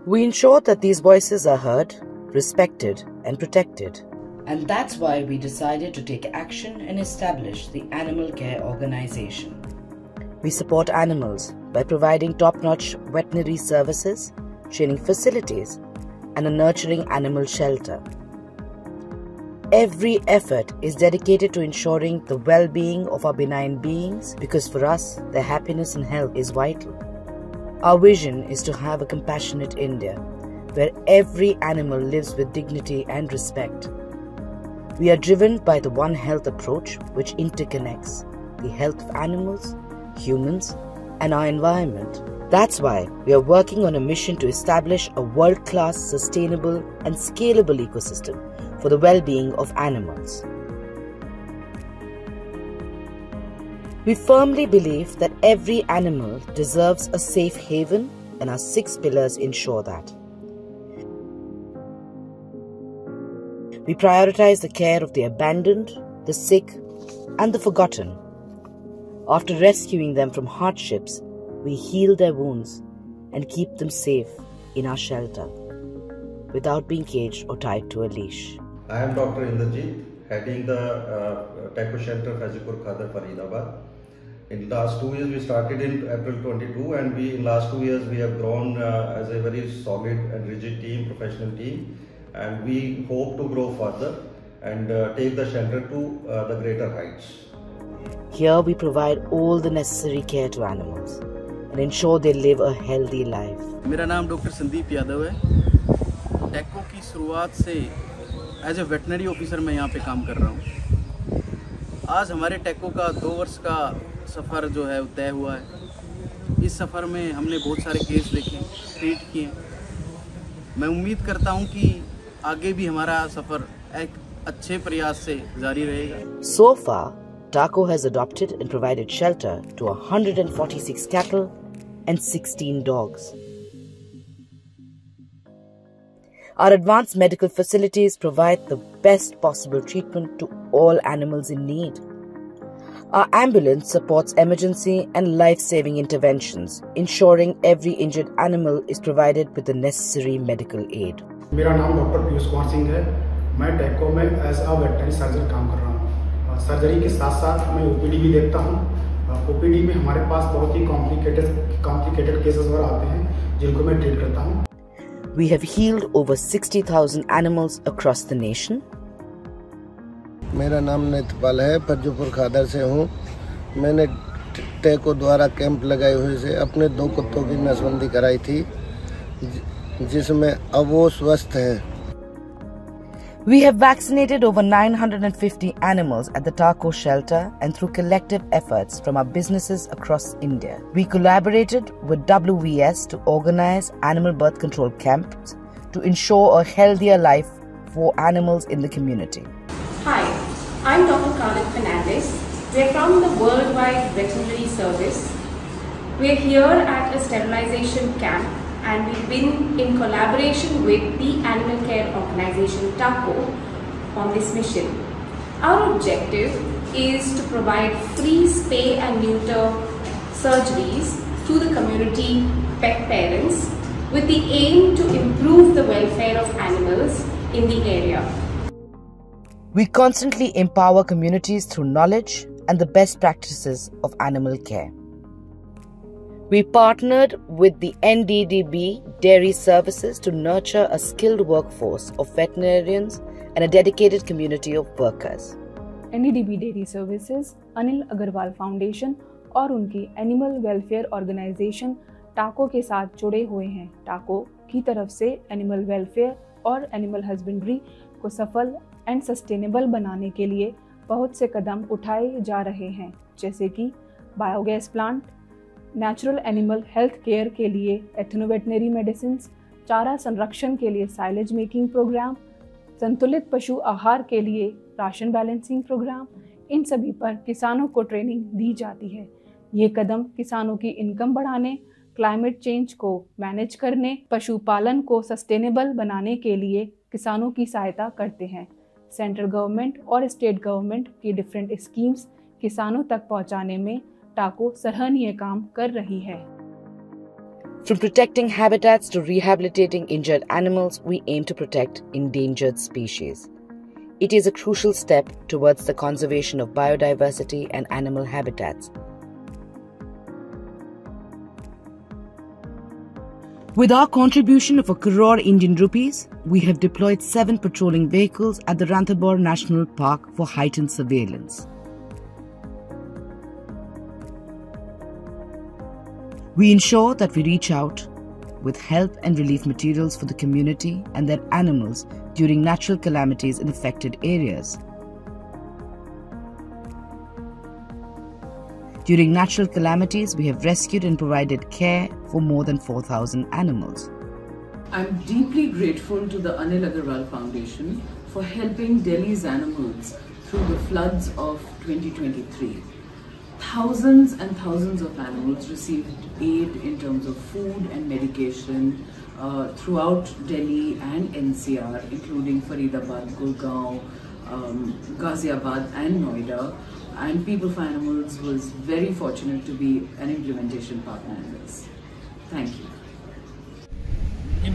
We ensure that these voices are heard, respected, and protected. And that's why we decided to take action and establish the Animal Care Organization. We support animals by providing top-notch veterinary services, training facilities, and a nurturing animal shelter. Every effort is dedicated to ensuring the well-being of our benign beings because for us, their happiness and health is vital. Our vision is to have a compassionate India where every animal lives with dignity and respect. We are driven by the One Health approach which interconnects the health of animals, humans, and our environment. That's why we are working on a mission to establish a world-class, sustainable, and scalable ecosystem for the well-being of animals. We firmly believe that every animal deserves a safe haven, and our 6 pillars ensure that. We prioritize the care of the abandoned, the sick, and the forgotten. After rescuing them from hardships, we heal their wounds and keep them safe in our shelter without being caged or tied to a leash. I am Dr. Indrajit, heading the TECO Shelter, Fazipur Khadar, Faridabad. In the last 2 years, we started in April 22, and in last 2 years we have grown as a very solid and rigid team, professional team, and we hope to grow further and take the shelter to the greater heights. Here we provide all the necessary care to animals and ensure they live a healthy life. मेरा नाम doctor Sandeep Yadav है। टेको की शुरुआत से as a veterinary officer मैं यहाँ पे काम कर रहा हूँ। आज हमारे टेको का 2 वर्ष का सफ़र जो है तय हुआ है। इस सफ़र में हमने बहुत सारे केस देखे, ट्रीट किए। मैं उम्मीद करता हूँ कि आगे भी हमारा सफ़र एक अच्छे प्रयास से जारी रहेगा। So far, TACO has adopted and provided shelter to 146 cattle and 16 dogs. Our advanced medical facilities provide the best possible treatment to all animals in need. Our ambulance supports emergency and life-saving interventions, ensuring every injured animal is provided with the necessary medical aid. मेरा नाम doctor Piyush Kumar Singh है। मैं टेको में as a veterinary surgeon काम कर रहा हूँ। सर्जरी के साथ साथ मैं ओपीडी भी देखता हूँ। ओपीडी में हमारे पास बहुत ही कॉम्प्लिकेटेड केसेस वगैरह आते हैं जिनको मैं ट्रीट करता हूँ। We have healed over 60,000 animals across the nation. मेरा नाम नेत्रपाल है, फजूपुर खादर से हूँ। मैंने टेको द्वारा कैंप लगाए हुए से अपने 2 कुत्तों की नसबंदी कराई थी, जिसमें अब वो स्वस्थ हैं। We have vaccinated over 950 animals at the TACO shelter and through collective efforts from our businesses across India. We collaborated with WVS to organize animal birth control camps to ensure a healthier life for animals in the community. Hi, I'm Dr. Khalid Fernandez. We're from the Worldwide Veterinary Service. We're here at a sterilization camp, and we've been in collaboration with the Animal Care Organization TACO on this mission. Our objective is to provide free spay and neuter surgeries to the community pet parents with the aim to improve the welfare of animals in the area. We constantly empower communities through knowledge and the best practices of animal care. We partnered with the NDDB Dairy Services to nurture a skilled workforce of veterinarians and a dedicated community of workers. NDDB Dairy Services, Anil Agarwal foundation और उनकी animal welfare organisation टाको के साथ जुड़े हुए हैं। टाको की तरफ से एनिमल वेलफेयर और एनिमल हस्बेंड्री को सफल एंड सस्टेनेबल बनाने के लिए बहुत से कदम उठाए जा रहे हैं, जैसे कि biogas plant, natural animal health care के लिए एथनोवेटनरी मेडिसिन, चारा संरक्षण के लिए साइलेज मेकिंग प्रोग्राम, संतुलित पशु आहार के लिए राशन बैलेंसिंग प्रोग्राम। इन सभी पर किसानों को ट्रेनिंग दी जाती है। ये कदम किसानों की इनकम बढ़ाने, क्लाइमेट चेंज को मैनेज करने, पशुपालन को सस्टेनेबल बनाने के लिए किसानों की सहायता करते हैं। सेंट्रल गवर्नमेंट और स्टेट गवर्नमेंट की डिफरेंट स्कीम्स किसानों तक पहुंचाने में टाको सराहनीय काम कर रही है। From protecting habitats to rehabilitating injured animals, we aim to protect endangered species. It is a crucial step towards the conservation of biodiversity and animal habitats. With our contribution of 1 crore Indian rupees, we have deployed 7 patrolling vehicles at the Ranthambore National Park for heightened surveillance. We ensure that we reach out with help and relief materials for the community and their animals during natural calamities in affected areas. During natural calamities, we have rescued and provided care for more than 4,000 animals. I'm deeply grateful to the Anil Agarwal Foundation for helping Delhi's animals through the floods of 2023. Thousands and thousands of animals received aid in terms of food and medication throughout Delhi and NCR, including Faridabad, Gurgaon, Ghaziabad and Noida. And People for Animals was very fortunate to be an implementation partner in this. Thank you.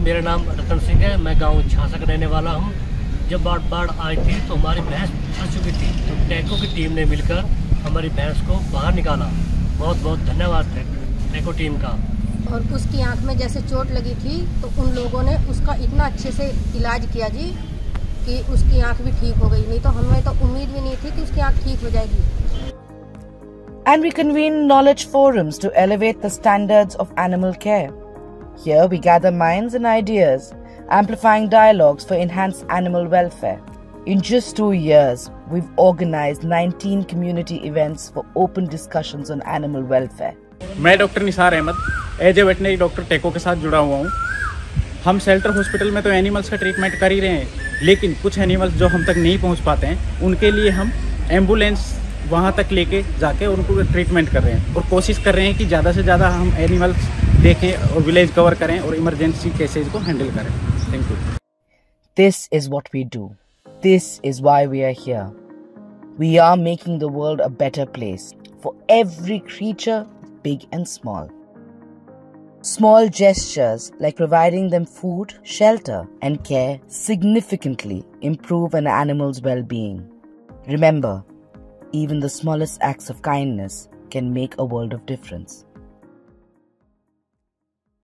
मेरा नाम रतन सिंह है, मैं गांव झांसा का रहने वाला हूं। जब बाढ़ आई थी तो हमारी भैंस फंस चुकी थी, तो टैको की टीम ने मिलकर हमारी भैंस को बाहर निकाला। बहुत बहुत धन्यवाद टैको टीम का। और उसकी आंख में जैसे चोट लगी थी तो उन लोगों ने उसका इतना अच्छे से इलाज किया जी कि उसकी आंख भी ठीक हो गई, नहीं तो हमें तो उम्मीद भी नहीं थी कि उसकी आंख ठीक हो जाएगी। And we convene knowledge forums to elevate the standards of animal care. Here we gather minds and ideas, amplifying dialogues for enhanced animal welfare. In just 2 years, we've organized 19 community events for open discussions on animal welfare. मैं doctor Nisar Ahmed as a veterinary doctor टैको के साथ जुड़ा हुआ हूँ। हम shelter hospital में तो एनिमल्स का ट्रीटमेंट कर ही रहे हैं, लेकिन कुछ एनिमल्स जो हम तक नहीं पहुँच पाते हैं, उनके लिए हम एम्बुलेंस वहाँ तक लेके जाके उनको ट्रीटमेंट कर रहे हैं और कोशिश कर रहे हैं कि ज़्यादा से ज़्यादा हम एनिमल्स देखें और विलेज कवर करें और इमरजेंसी केसेज को हैंडल करें। Thank you. This is what we do. This is why we are here. We are making the world a better place for every creature, big and small. Small gestures like providing them food, shelter, and care significantly improve an animal's well-being. Remember, even the smallest acts of kindness can make a world of difference.